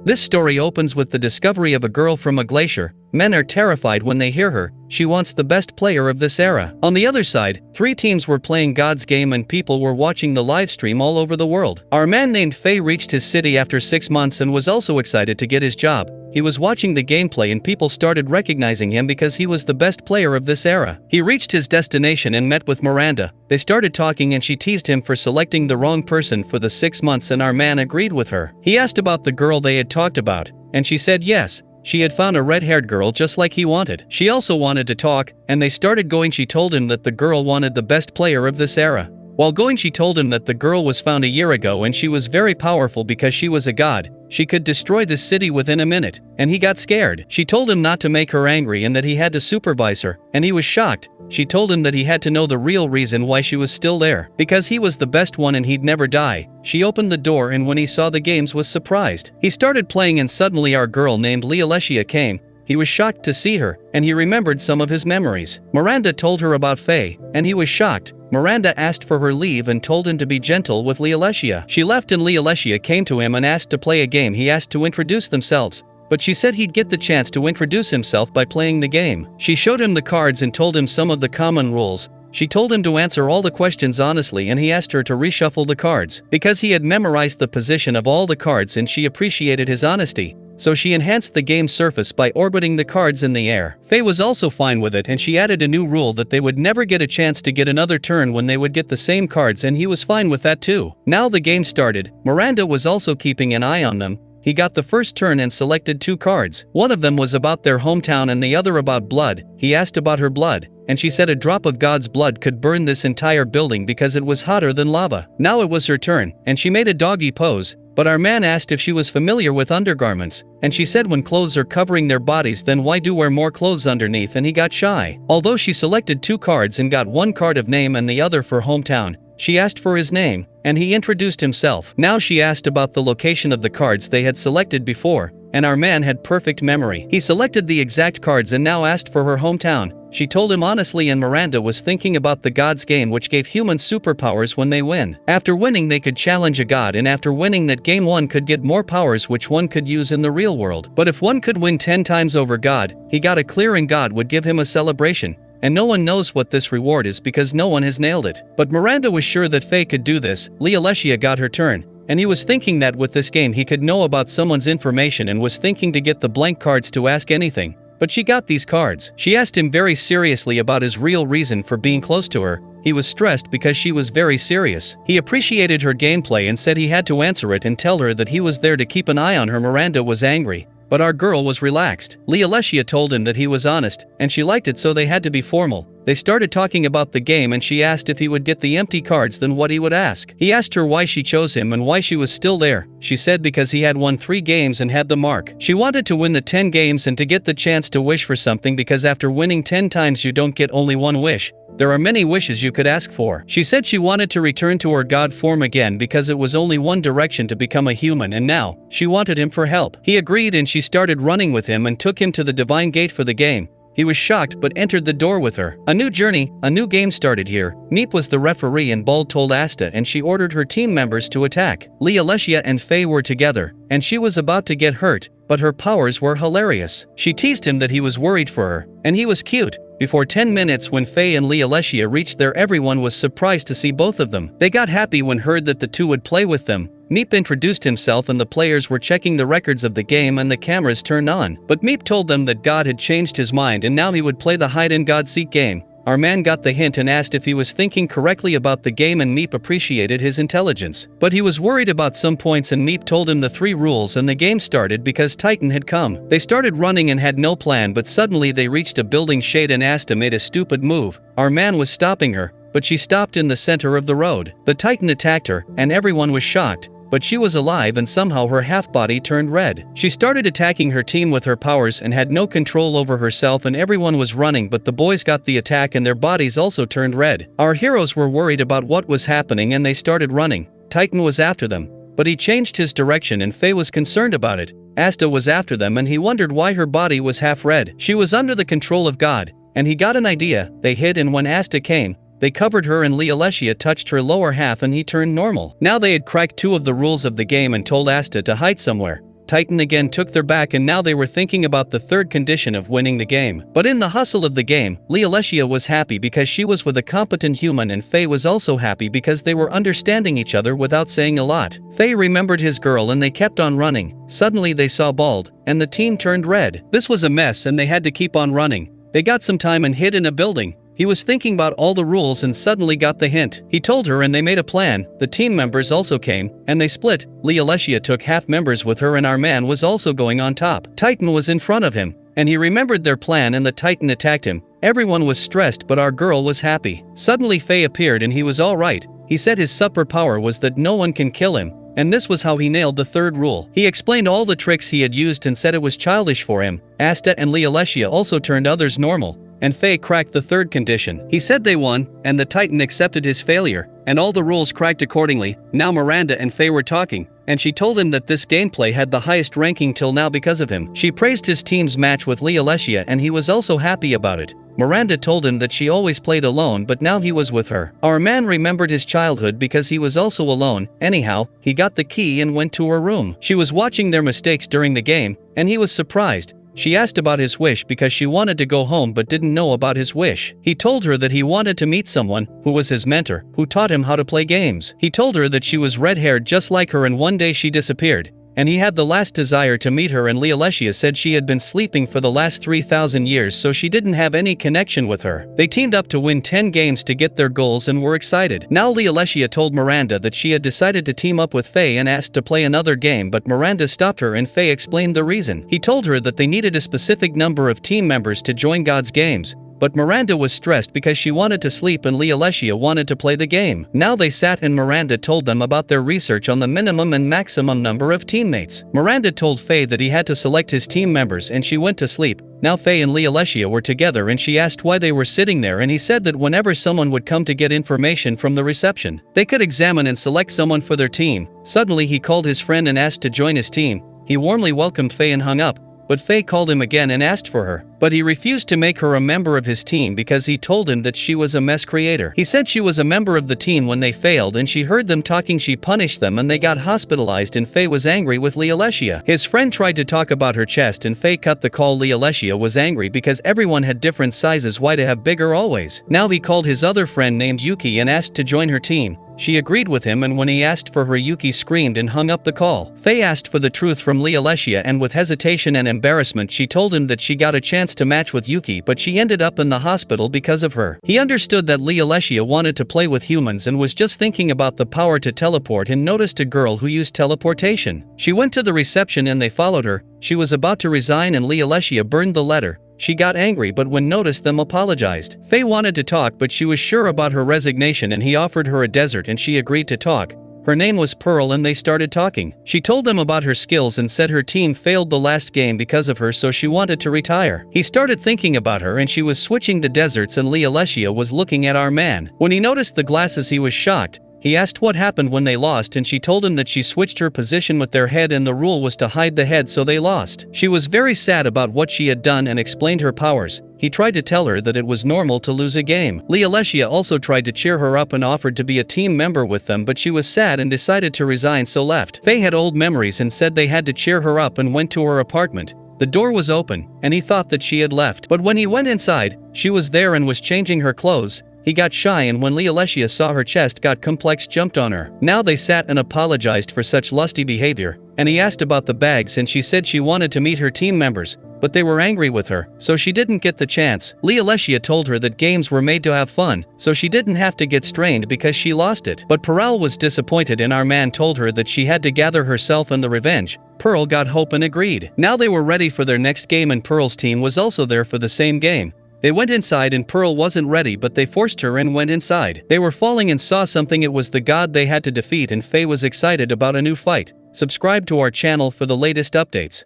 This story opens with the discovery of a girl from a glacier. Men are terrified when they hear her. She wants the best player of this era. On the other side, 3 teams were playing God's game and people were watching the live stream all over the world. Our man named Faye reached his city after 6 months and was also excited to get his job. He was watching the gameplay and people started recognizing him because he was the best player of this era. He reached his destination and met with Miranda. They started talking and she teased him for selecting the wrong person for the 6 months, and our man agreed with her. He asked about the girl they had talked about, and she said yes. She had found a red-haired girl just like he wanted. She also wanted to talk, and they started going. She told him that the girl wanted the best player of this era. While going, she told him that the girl was found a year ago and she was very powerful because she was a god. She could destroy this city within a minute, and he got scared. She told him not to make her angry and that he had to supervise her, and he was shocked. She told him that he had to know the real reason why she was still there, because he was the best one and he'd never die. She opened the door and when he saw the games was surprised. He started playing and suddenly our girl named Lealecia came. He was shocked to see her, and he remembered some of his memories. Miranda told her about Faye, and he was shocked. Miranda asked for her leave and told him to be gentle with Lealecia. She left and Lealecia came to him and asked to play a game. He asked to introduce themselves, but she said he'd get the chance to introduce himself by playing the game. She showed him the cards and told him some of the common rules. She told him to answer all the questions honestly, and he asked her to reshuffle the cards, because he had memorized the position of all the cards and she appreciated his honesty. So she enhanced the game surface by orbiting the cards in the air. Faye was also fine with it, and she added a new rule that they would never get a chance to get another turn when they would get the same cards, and he was fine with that too. Now the game started. Miranda was also keeping an eye on them. He got the first turn and selected 2 cards. One of them was about their hometown and the other about blood. He asked about her blood, and she said a drop of God's blood could burn this entire building because it was hotter than lava. Now it was her turn, and she made a doggy pose. But our man asked if she was familiar with undergarments, and she said when clothes are covering their bodies, then why do wear more clothes underneath, and he got shy. Although she selected 2 cards and got 1 card of name and the other for hometown, she asked for his name, and he introduced himself. Now she asked about the location of the cards they had selected before, and our man had perfect memory. He selected the exact cards and now asked for her hometown. She told him honestly, and Miranda was thinking about the God's game, which gave humans superpowers when they win. After winning they could challenge a god, and after winning that game one could get more powers which one could use in the real world. But if one could win 10 times over God, he got a clear and God would give him a celebration. And no one knows what this reward is because no one has nailed it. But Miranda was sure that Faye could do this. Lealecia got her turn, and he was thinking that with this game he could know about someone's information and was thinking to get the blank cards to ask anything. But she got these cards. She asked him very seriously about his real reason for being close to her. He was stressed because she was very serious. He appreciated her gameplay and said he had to answer it and tell her that he was there to keep an eye on her. Miranda was angry, but our girl was relaxed. Lealecia told him that he was honest, and she liked it, so they had to be formal. They started talking about the game and she asked if he would get the empty cards, then what he would ask. He asked her why she chose him and why she was still there. She said because he had won 3 games and had the mark. She wanted to win the 10 games and to get the chance to wish for something, because after winning 10 times you don't get only 1 wish. There are many wishes you could ask for. She said she wanted to return to her god form again because it was only one direction to become a human, and now she wanted him for help. He agreed and she started running with him and took him to the divine gate for the game. He was shocked but entered the door with her. A new journey, a new game started here. Meep was the referee and Bald told Asta, and she ordered her team members to attack. Lealecia and Faye were together, and she was about to get hurt, but her powers were hilarious. She teased him that he was worried for her, and he was cute. Before 10 minutes, when Faye and Lealecia reached there, everyone was surprised to see both of them. They got happy when heard that the two would play with them. Meep introduced himself and the players were checking the records of the game and the cameras turned on. But Meep told them that God had changed his mind and now he would play the hide-and-God-seek game. Our man got the hint and asked if he was thinking correctly about the game, and Meep appreciated his intelligence. But he was worried about some points and Meep told him the 3 rules, and the game started because Titan had come. They started running and had no plan, but suddenly they reached a building shade and Asta made a stupid move. Our man was stopping her, but she stopped in the center of the road. The Titan attacked her, and everyone was shocked. But she was alive and somehow her half-body turned red. She started attacking her team with her powers and had no control over herself, and everyone was running, but the boys got the attack and their bodies also turned red. Our heroes were worried about what was happening and they started running. Titan was after them, but he changed his direction and Faye was concerned about it. Asta was after them and he wondered why her body was half red. She was under the control of God, and he got an idea. They hid, and when Asta came, they covered her and Lealecia touched her lower half and he turned normal. Now they had cracked 2 of the rules of the game and told Asta to hide somewhere. Titan again took their back and now they were thinking about the third condition of winning the game. But in the hustle of the game, Lealecia was happy because she was with a competent human and Faye was also happy because they were understanding each other without saying a lot. Faye remembered his girl and they kept on running. Suddenly they saw Bald, and the team turned red. This was a mess and they had to keep on running. They got some time and hid in a building. He was thinking about all the rules and suddenly got the hint. He told her and they made a plan. The team members also came, and they split. Lealecia took half members with her and our man was also going on top. Titan was in front of him, and he remembered their plan and the Titan attacked him. Everyone was stressed but our girl was happy. Suddenly Faye appeared and he was alright. He said his superpower was that no one can kill him. And this was how he nailed the third rule. He explained all the tricks he had used and said it was childish for him. Asta and Lealecia also turned others normal. And Faye cracked the third condition. He said they won, and the Titan accepted his failure, and all the rules cracked accordingly. Now Miranda and Faye were talking, and she told him that this gameplay had the highest ranking till now because of him. She praised his team's match with Lealecia and he was also happy about it. Miranda told him that she always played alone but now he was with her. Our man remembered his childhood because he was also alone. Anyhow, he got the key and went to her room. She was watching their mistakes during the game, and he was surprised. She asked about his wish because she wanted to go home but didn't know about his wish. He told her that he wanted to meet someone, who was his mentor, who taught him how to play games. He told her that she was red-haired just like her and one day she disappeared. And he had the last desire to meet her and Lealecia said she had been sleeping for the last 3,000 years so she didn't have any connection with her. They teamed up to win 10 games to get their goals and were excited. Now Lealecia told Miranda that she had decided to team up with Faye and asked to play another game but Miranda stopped her and Faye explained the reason. He told her that they needed a specific number of team members to join God's games. But Miranda was stressed because she wanted to sleep and Lealecia wanted to play the game. Now they sat and Miranda told them about their research on the minimum and maximum number of teammates. Miranda told Faye that he had to select his team members and she went to sleep. Now Faye and Lealecia were together and she asked why they were sitting there and he said that whenever someone would come to get information from the reception, they could examine and select someone for their team. Suddenly he called his friend and asked to join his team. He warmly welcomed Faye and hung up. But Faye called him again and asked for her. But he refused to make her a member of his team because he told him that she was a mess creator. He said she was a member of the team when they failed and she heard them talking she punished them and they got hospitalized and Faye was angry with Lealecia. His friend tried to talk about her chest and Faye cut the call. Lealecia was angry because everyone had different sizes, why to have bigger always. Now he called his other friend named Yuki and asked to join her team. She agreed with him and when he asked for her Yuki screamed and hung up the call. Faye asked for the truth from Lealecia and with hesitation and embarrassment she told him that she got a chance to match with Yuki but she ended up in the hospital because of her. He understood that Lealecia wanted to play with humans and was just thinking about the power to teleport and noticed a girl who used teleportation. She went to the reception and they followed her. She was about to resign and Lealecia burned the letter. She got angry but when noticed them apologized. Faye wanted to talk but she was sure about her resignation and he offered her a desert and she agreed to talk. Her name was Pearl and they started talking. She told them about her skills and said her team failed the last game because of her so she wanted to retire. He started thinking about her and she was switching the deserts and Lealecia was looking at our man. When he noticed the glasses he was shocked. He asked what happened when they lost and she told him that she switched her position with their head and the rule was to hide the head so they lost. She was very sad about what she had done and explained her powers. He tried to tell her that it was normal to lose a game. Lealecia also tried to cheer her up and offered to be a team member with them but she was sad and decided to resign so left. Faye had old memories and said they had to cheer her up and went to her apartment. The door was open and he thought that she had left. But when he went inside, she was there and was changing her clothes. He got shy and when Lealecia saw her chest got complex jumped on her. Now they sat and apologized for such lusty behavior, and he asked about the bags and she said she wanted to meet her team members, but they were angry with her, so she didn't get the chance. Lealecia told her that games were made to have fun, so she didn't have to get strained because she lost it. But Pearl was disappointed and our man told her that she had to gather herself and the revenge. Pearl got hope and agreed. Now they were ready for their next game and Pearl's team was also there for the same game. They went inside and Pearl wasn't ready but they forced her and went inside. They were falling and saw something. It was the god they had to defeat and Faye was excited about a new fight. Subscribe to our channel for the latest updates.